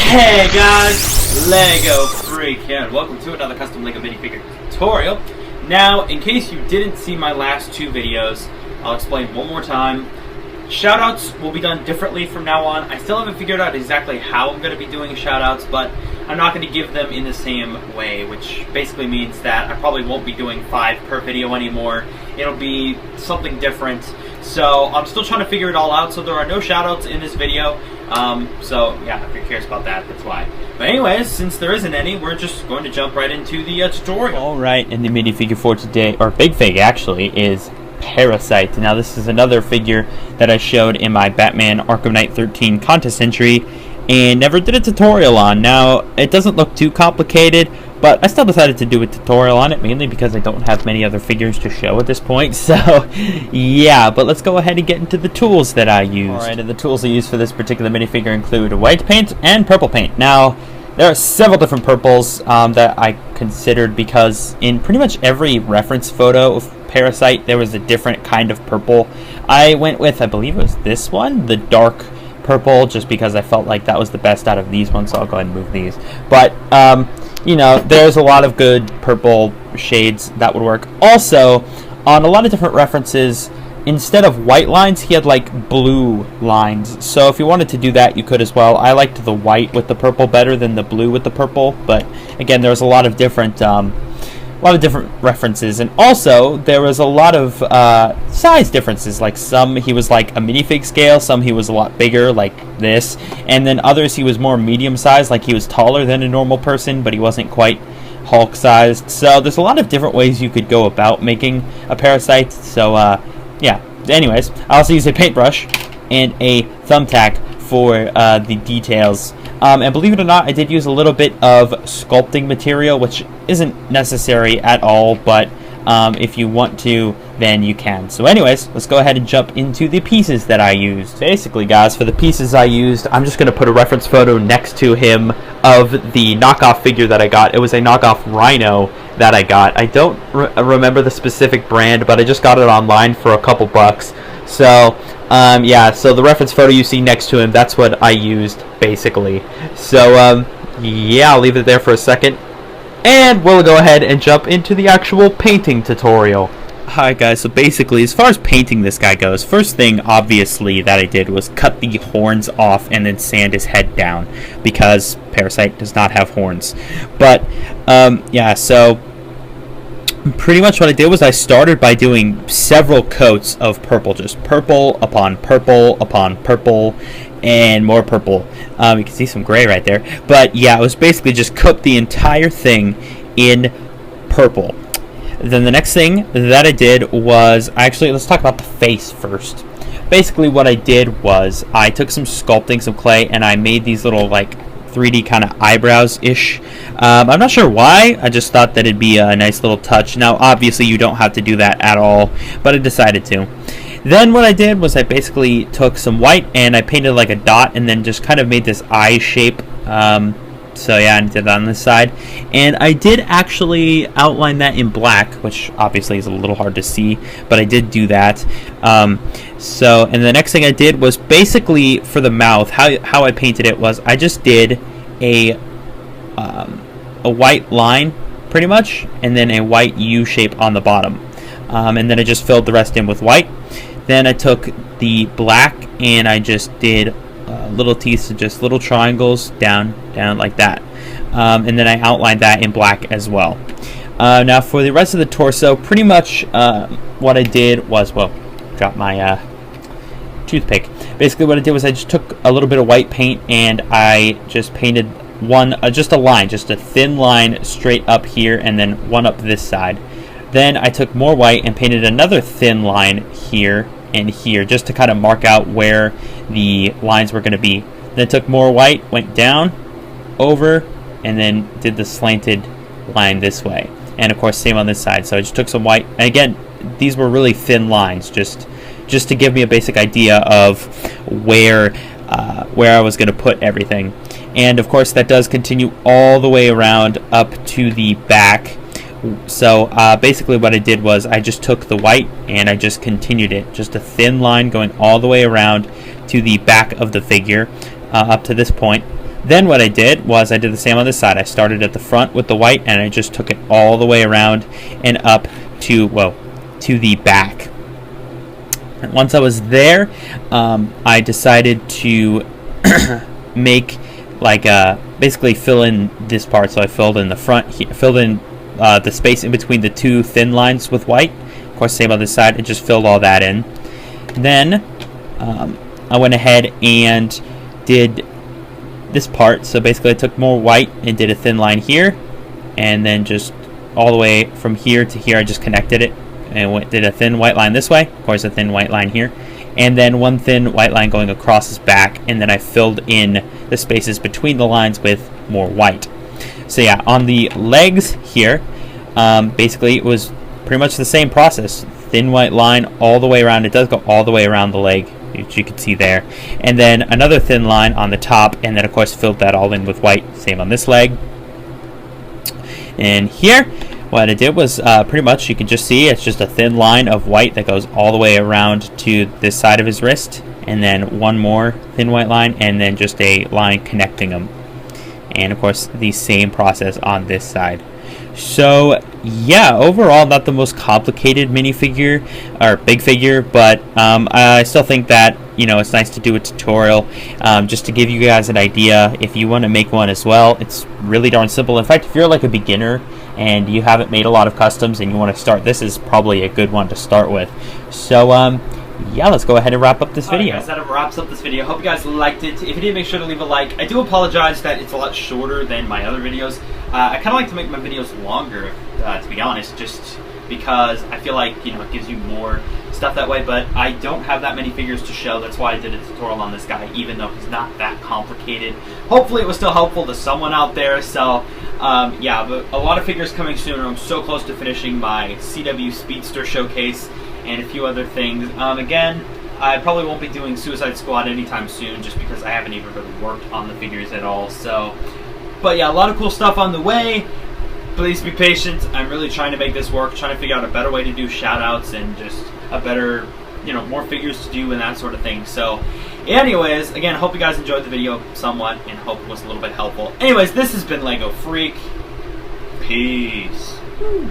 Hey guys, Lego Freak here, and welcome to another custom Lego minifigure tutorial. Now, in case you didn't see my last two videos, I'll explain one more time. Shoutouts will be done differently from now on. I still haven't figured out exactly how I'm going to be doing shoutouts, but I'm not going to give them in the same way, which basically means that I probably won't be doing 5 per video anymore. It'll be something different. So I'm still trying to figure it all out, so there are no shoutouts in this video. So yeah, if you're curious about that, that's why. But anyways, since there isn't any, we're just going to jump right into the tutorial. Alright, and the minifigure for today, or bigfig actually, is Parasite. Now this is another figure that I showed in my Batman Arkham Knight 13 contest entry and never did a tutorial on. Now it doesn't look too complicated, but I still decided to do a tutorial on it, mainly because I don't have many other figures to show at this point. So yeah, but let's go ahead and get into the tools that I used. Alright, and the tools I used for this particular minifigure include white paint and purple paint. Now there are several different purples that I considered, because in pretty much every reference photo of Parasite there was a different kind of purple. I went with, I believe it was this one, the dark purple, just because I felt like that was the best out of these ones, so I'll go ahead and move these. But you know, there's a lot of good purple shades that would work. Also, on a lot of different references, instead of white lines, he had like blue lines. So if you wanted to do that, you could as well. I liked the white with the purple better than the blue with the purple. But again, there was a lot of different references, and also there was a lot of size differences. Like some he was like a minifig scale, some he was a lot bigger, like this, and then others he was more medium sized, like he was taller than a normal person, but he wasn't quite Hulk sized. So there's a lot of different ways you could go about making a Parasite. So yeah. Anyways, I also used a paintbrush and a thumbtack for the details. And believe it or not, I did use a little bit of sculpting material, which isn't necessary at all, but if you want to, then you can. So anyways, let's go ahead and jump into the pieces that I used. Basically, guys, for the pieces I used, I'm just going to put a reference photo next to him of the knockoff figure that I got. It was a knockoff Rhino that I got. I don't remember the specific brand, but I just got it online for a couple bucks. So yeah, so the reference photo you see next to him, that's what I used, basically. So yeah, I'll leave it there for a second, and we'll go ahead and jump into the actual painting tutorial. Hi guys, so basically, as far as painting this guy goes, first thing obviously that I did was cut the horns off and then sand his head down, because Parasite does not have horns. But yeah, so pretty much what I did was I started by doing several coats of purple, just purple upon purple upon purple and more purple. You can see some gray right there, but yeah, it was basically just coat the entire thing in purple. Then the next thing that I did was, actually, let's talk about the face first. Basically what I did was I took some sculpting, some clay, and I made these little like 3D kind of eyebrows-ish. I'm not sure why, I just thought that it'd be a nice little touch. Now obviously you don't have to do that at all, but I decided to. Then what I did was I basically took some white and I painted like a dot, and then just kind of made this eye shape. So yeah, I did that on this side, and I did actually outline that in black, which obviously is a little hard to see, but I did do that. So, and the next thing I did was basically for the mouth, how I painted it was I just did a white line pretty much, and then a white U shape on the bottom, and then I just filled the rest in with white. Then I took the black and I just did little teeth, so just little triangles down like that, and then I outlined that in black as well. Now for the rest of the torso, pretty much what I did was, well, drop my toothpick. Basically what I did was I just took a little bit of white paint and I just painted one, just a line, just a thin line straight up here, and then one up this side. Then I took more white and painted another thin line here and here, just to kind of mark out where the lines were going to be. Then took more white, went down, over, and then did the slanted line this way. And of course same on this side. So I just took some white, and again, these were really thin lines, just to give me a basic idea of where I was going to put everything. And of course that does continue all the way around up to the back. So basically what I did was I just took the white and I just continued it, just a thin line going all the way around to the back of the figure up to this point. Then what I did was I did the same on this side. I started at the front with the white, and I just took it all the way around and up to, well, to the back. And once I was there, I decided to make like basically fill in this part. So I filled in the front, filled in the space in between the two thin lines with white. Of course, same on this side, and just filled all that in. Then I went ahead and did this part. So basically I took more white and did a thin line here, and then just all the way from here to here I just connected it and did a thin white line this way, of course a thin white line here, and then one thin white line going across his back, and then I filled in the spaces between the lines with more white. So yeah, on the legs here, basically it was pretty much the same process. Thin white line all the way around. It does go all the way around the leg, which you can see there, and then another thin line on the top, and then of course filled that all in with white. Same on this leg. And here what I did was pretty much, you can just see it's just a thin line of white that goes all the way around to this side of his wrist, and then one more thin white line, and then just a line connecting them. And of course the same process on this side. So yeah, overall not the most complicated minifigure or big figure, but I still think that, you know, it's nice to do a tutorial just to give you guys an idea. If you want to make one as well, it's really darn simple. In fact, if you're like a beginner and you haven't made a lot of customs and you want to start, this is probably a good one to start with. So yeah, let's go ahead and wrap up this video. Alright guys, that wraps up this video. Hope you guys liked it. If you did, make sure to leave a like. I do apologize that it's a lot shorter than my other videos. I kind of like to make my videos longer, to be honest, just because I feel like, you know, it gives you more stuff that way, but I don't have that many figures to show. That's why I did a tutorial on this guy, even though he's not that complicated. Hopefully it was still helpful to someone out there. So yeah, but a lot of figures coming soon. I'm so close to finishing my CW Speedster showcase and a few other things. Again, I probably won't be doing Suicide Squad anytime soon, just because I haven't even really worked on the figures at all. So, but yeah, a lot of cool stuff on the way. Please be patient. I'm really trying to make this work, trying to figure out a better way to do shout-outs and just a better, you know, more figures to do and that sort of thing. So anyways, again, hope you guys enjoyed the video somewhat and hope it was a little bit helpful. Anyways, this has been Lego Freak. Peace. Woo.